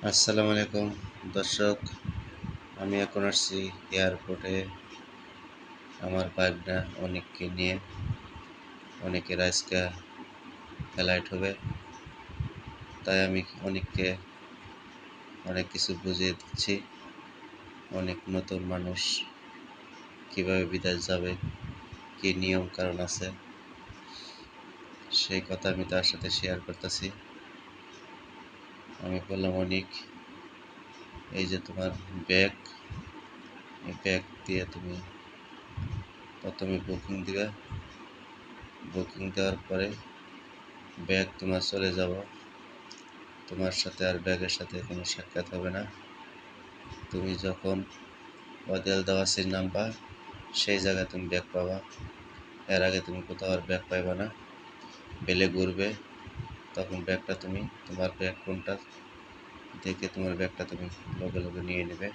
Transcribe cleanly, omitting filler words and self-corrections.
আসসালামু আলাইকুম দর্শক। আমি এখন আসছি এয়ারপোর্টে আমার ভাগনা অনিককে নিয়ে। অনিকের আজকে ফ্লাইট হবে, তাই আমি অনিককে অনেক কিছু বুঝিয়ে দিচ্ছি। অনেক নতুন মানুষ, কিভাবে বিদেশ যাবে, কি নিয়ম কারণ আছে, সেই কথা আমি তার সাথে শেয়ার করতেছি। আমি বললাম, অনিক, এই যে তোমার ব্যাগ, এই ব্যাগ দিয়ে তুমি প্রথমে বুকিং দিবে। বুকিং দেওয়ার পরে ব্যাগ তোমার চলে যাব, তোমার সাথে আর ব্যাগের সাথে কোনো সাক্ষাৎ হবে না। তুমি যখন হোটেল দেওয়াসির নামবা, সেই জায়গায় তুমি ব্যাগ পাবা। এর আগে তুমি কোথাও আর ব্যাগ পাইবা না। বেলে ঘুরবে, তখন ব্যাগটা তুমি, তোমার ব্যাগ কোনটা দেখে তোমার ব্যাগটা তুমি লগে লগে নিয়ে নেবে।